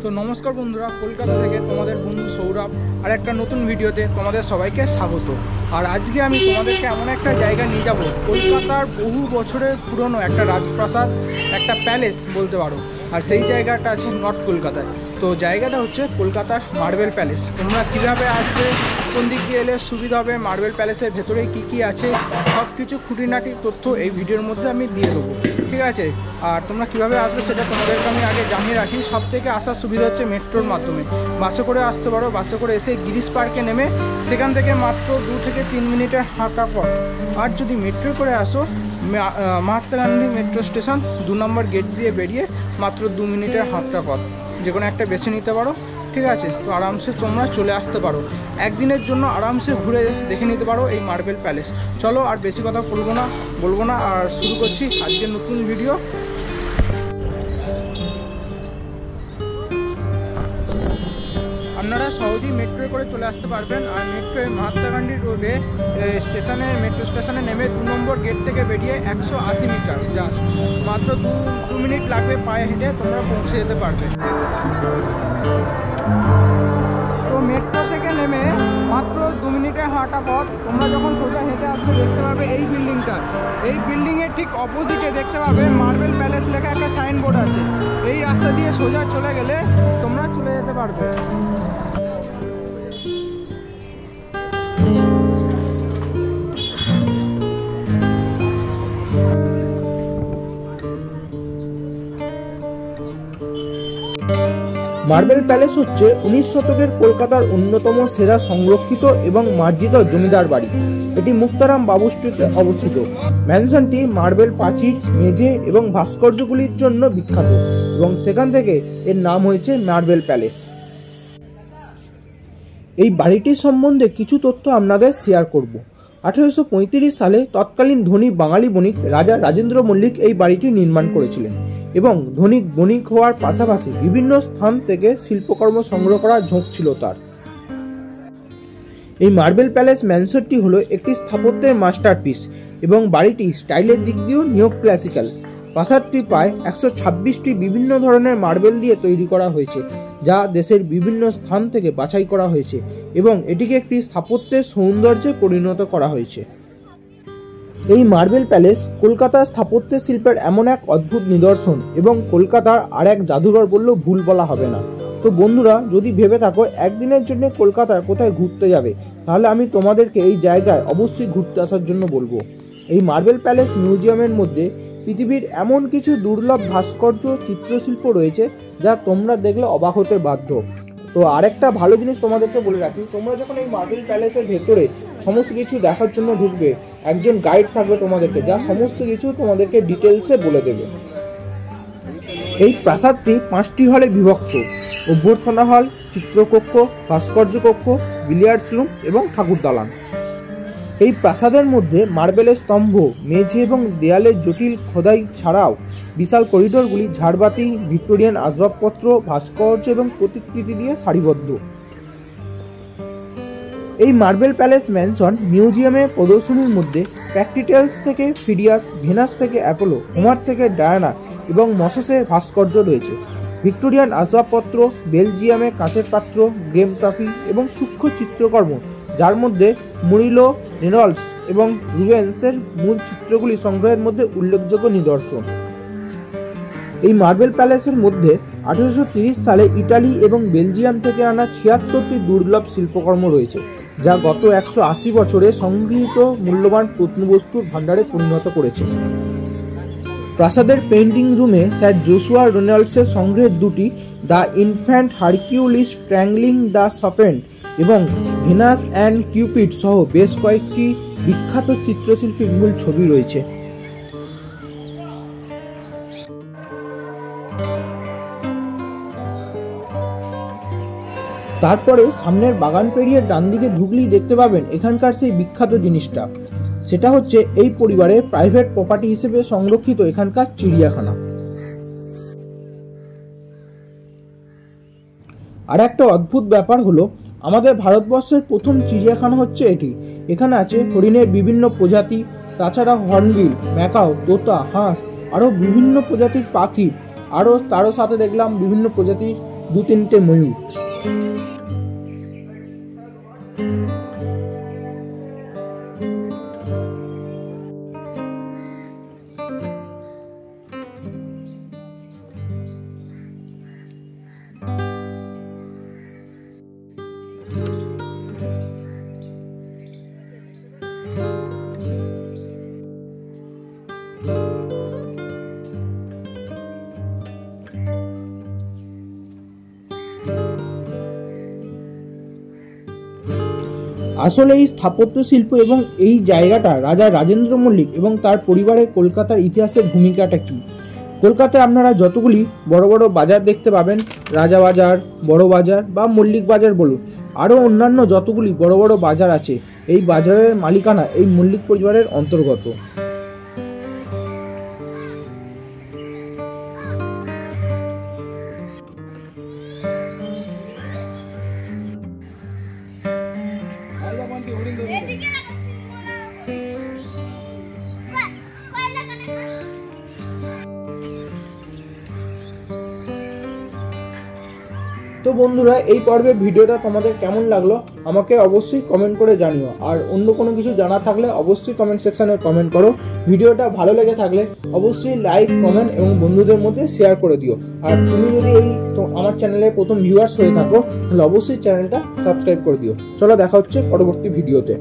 তো নমস্কার বন্ধুরা, কলকাতা থেকে তোমাদের বন্ধু সৌরভ আর একটা নতুন ভিডিওতে তোমাদের সবাইকে স্বাগত। আর আজকে আমি তোমাদেরকে এমন একটা জায়গা নিয়ে যাব, কলকাতার বহু বছরের পুরনো একটা রাজপ্রাসাদ, একটা প্যালেস বলতে পারো। আর সেই জায়গাটা আছে নর্থ কলকাতায়। তো জায়গাটা হচ্ছে কলকাতার মার্বেল প্যালেস। তোমরা কীভাবে আসবে, কোন দিক দিয়ে এলে সুবিধা হবে, মার্বেল প্যালেসের ভেতরে কী কী আছে, সব কিছু খুঁটিনাটি তথ্য এই ভিডিওর মধ্যে আমি দিয়ে দেবো, ঠিক আছে। আর তোমরা কীভাবে আসবে সেটা তোমাদেরকে আমি আগে জানিয়ে রাখি। সব থেকে আসার সুবিধা হচ্ছে মেট্রোর মাধ্যমে। বাসে করে আসতে পারো, বাসে করে এসে গিরিশ পার্কে নেমে সেখান থেকে মাত্র 2 থেকে 3 মিনিটের হাঁটা পথ। আর যদি মেট্রো করে আসো, মহাত্মা গান্ধী মেট্রো স্টেশন 2 নম্বর গেট দিয়ে বেরিয়ে মাত্র 2 মিনিটের হাঁটা পথ, যে কোনো একটা বেছে নিতে পারো, ঠিক আছে। তো আরামসে তোমরা চলে আসতে পারো, একদিনের জন্য আরামসে ঘুরে দেখে নিতে পারো এই মার্বেল প্যালেস। চলো আর বেশি কথা বলবো না আর শুরু করছি আজকের নতুন ভিডিও। আপনারা সহজেই মেট্রোয় করে চলে আসতে পারবেন। আর মেট্রোয় মহাত্মা গান্ধী রোডে মেট্রো স্টেশনে নেমে 2 নম্বর গেট থেকে বেরিয়ে 180 মিটার জাস্ট মাত্র 2 মিনিট লাগবে পায়ে হেঁটে তোমরা পৌঁছে যেতে পারবে। তো মেট্রো থেকে নেমে মাত্র 2 মিনিটের হাঁটা পথ। তোমরা যখন সোজা হেঁটে আসবে দেখতে পাবে এই বিল্ডিংটা, এই বিল্ডিংয়ের ঠিক অপোজিটে দেখতে পাবে মার্বেল প্যালেস লেখা একটা সাইনবোর্ড আছে। এই রাস্তা দিয়ে সোজা চলে গেলে তোমরা চলে যেতে পারবে। মার্বেল প্যালেস হচ্ছে 19 শতকের কলকাতার অন্যতম সেরা সংরক্ষিত এবং মার্জিত জমিদার বাড়ি। এটি মুক্তারাম বাবু স্ট্রিটে অবস্থিত। ম্যানশনটি মার্বেল প্রাচীর, মেঝে এবং ভাস্কর্যগুলির জন্য বিখ্যাত এবং সেখান থেকে এর নাম হয়েছে মার্বেল প্যালেস। এই বাড়িটির সম্বন্ধে কিছু তথ্য আপনাদের শেয়ার করব। 1835 সালে তৎকালীন ধনী বাঙালি বণিক রাজা রাজেন্দ্র মল্লিক এই বাড়িটি নির্মাণ করেছিলেন এবং ধনী বণিক হওয়ার পাশাপাশি বিভিন্ন স্থান থেকে শিল্পকর্ম সংগ্রহ করার ঝোঁক ছিল তার। এই মার্বেল প্যালেস ম্যানশনটি হলো একটি স্থাপত্যের মাস্টারপিস এবং বাড়িটি স্টাইলের দিক দিয়েও নিও ক্লাসিক্যাল। প্রাসাদটি প্রায় 126টি বিভিন্ন ধরনের মার্বেল দিয়ে তৈরি করা হয়েছে, যা দেশের বিভিন্ন স্থান থেকে বাছাই করা হয়েছে এবং এটিকে একটি স্থাপত্যের সৌন্দর্যে পরিণত করা হয়েছে। এই মার্বেল প্যালেস কলকাতার স্থাপত্য শিল্পের এমন এক অদ্ভুত নিদর্শন এবং কলকাতার আর এক জাদুঘর বললেও ভুল বলা হবে না। তো বন্ধুরা, যদি ভেবে থাকো একদিনের জন্য কলকাতার কোথায় ঘুরতে যাবে, তাহলে আমি তোমাদেরকে এই জায়গায় অবশ্যই ঘুরতে আসার জন্য বলবো। এই মার্বেল প্যালেস মিউজিয়ামের মধ্যে পৃথিবীর এমন কিছু দুর্লভ ভাস্কর্য, চিত্রশিল্প রয়েছে যা তোমরা দেখলে অবাক হতে বাধ্য। তো আরেকটা ভালো জিনিস তোমাদেরকে বলে রাখি, তোমরা যখন এই মার্বেল প্যালেসের ভেতরে সমস্ত কিছু দেখার জন্য ঢুকবে, একজন গাইড থাকবে তোমাদেরকে, যা সমস্ত কিছু তোমাদেরকে ডিটেলসে বলে দেবে। এই প্রাসাদটি 5টি হলে বিভক্ত: অভ্যর্থনা হল, চিত্রকক্ষ, ভাস্কর্য কক্ষ, বিলিয়ার্ডস রুম এবং ঠাকুর দালান। এই প্রাসাদের মধ্যে মার্বেলের স্তম্ভ, মেঝে এবং দেয়ালের জটিল খোদাই ছাড়াও বিশাল করিডোরগুলি ঝাড়বাতি, ভিক্টোরিয়ান আসবাবপত্র, ভাস্কর্য এবং প্রতিকৃতি দিয়ে সারিবদ্ধ। এই মার্বেল প্যালেস ম্যানশন মিউজিয়ামে প্রদর্শনীর মধ্যে প্র্যাকটিটালস থেকে ফিডিয়াস, ভেনাস থেকে অ্যাপোলো, হোমার থেকে ডায়ানা এবং মসেসের ভাস্কর্য রয়েছে। ভিক্টোরিয়ান আসবাবপত্র, বেলজিয়ামে কাঁচের পাত্র, গেম ট্রফি এবং সূক্ষ্ম চিত্রকর্ম, যার মধ্যে মুরিলো, রেনল্ডস এবং রুবেন্সের মূল চিত্রগুলি সংগ্রহের মধ্যে উল্লেখযোগ্য নিদর্শন। এই মার্বেল প্যালেসের মধ্যে 1830 সালে ইটালি এবং বেলজিয়াম থেকে আনা 76টি দুর্লভ শিল্পকর্ম রয়েছে, যা গত 180 বছরে সংগৃহীত মূল্যবান প্রত্নবস্তুর ভাণ্ডারে পরিণত করেছে। প্রাসাদের পেইন্টিং রুমে স্যার জোশুয়া রেনল্ডসের সংগ্রহের 2টি the infant Hercules strangling the serpent এবং ভেনাস অ্যান্ড কিউপিড সহ বেশ কয়েকটি বিখ্যাত চিত্রশিল্পীর মূল ছবি রয়েছে। তারপরে সামনের বাগান পেরিয়ে ডান দিকে ঢুকলেই দেখতে পাবেন এখানকার সেই বিখ্যাত জিনিসটা। সেটা হচ্ছে এই পরিবারের প্রাইভেট প্রপার্টি হিসেবে সংরক্ষিত এখানকার চিড়িয়াখানা। আর একটা অদ্ভুত ব্যাপার হলো, আমাদের ভারতবর্ষের প্রথম চিড়িয়াখানা হচ্ছে এটি। এখানে আছে হরিণের বিভিন্ন প্রজাতি, তাছাড়া হর্নবিল, ম্যাকাও, তোতা, হাঁস, আরও বিভিন্ন প্রজাতির পাখি, আরও তারও সাথে দেখলাম বিভিন্ন প্রজাতির 2-3টে ময়ূর। আসলে এই স্থাপত্য শিল্প এবং এই জায়গাটা রাজা রাজেন্দ্র মল্লিক এবং তার পরিবারের কলকাতার ইতিহাসের ভূমিকাটা কি। কলকাতায় আপনারা যতগুলি বড় বড় বাজার দেখতে পাবেন, রাজা বাজার, বড় বাজার বা মল্লিক বাজার বলুন, আরও অন্যান্য যতগুলি বড় বড় বাজার আছে, এই বাজারের মালিকানা এই মল্লিক পরিবারের অন্তর্গত। তো বন্ধুরা, এই পর্বে ভিডিওটা তোমাদের কেমন লাগলো আমাকে অবশ্যই কমেন্ট করে জানিও। আর অন্য কোনো কিছু জানা থাকলে অবশ্যই কমেন্ট সেকশনে কমেন্ট করো। ভিডিওটা ভালো লেগে থাকলে অবশ্যই লাইক, কমেন্ট এবং বন্ধুদের মধ্যে শেয়ার করে দিও। আর তুমি যদি আমার চ্যানেলে প্রথম ভিউয়ার্স হয়ে থাকো তাহলে অবশ্যই চ্যানেলটা সাবস্ক্রাইব করে দিও। চলো দেখা হচ্ছে পরবর্তী ভিডিওতে।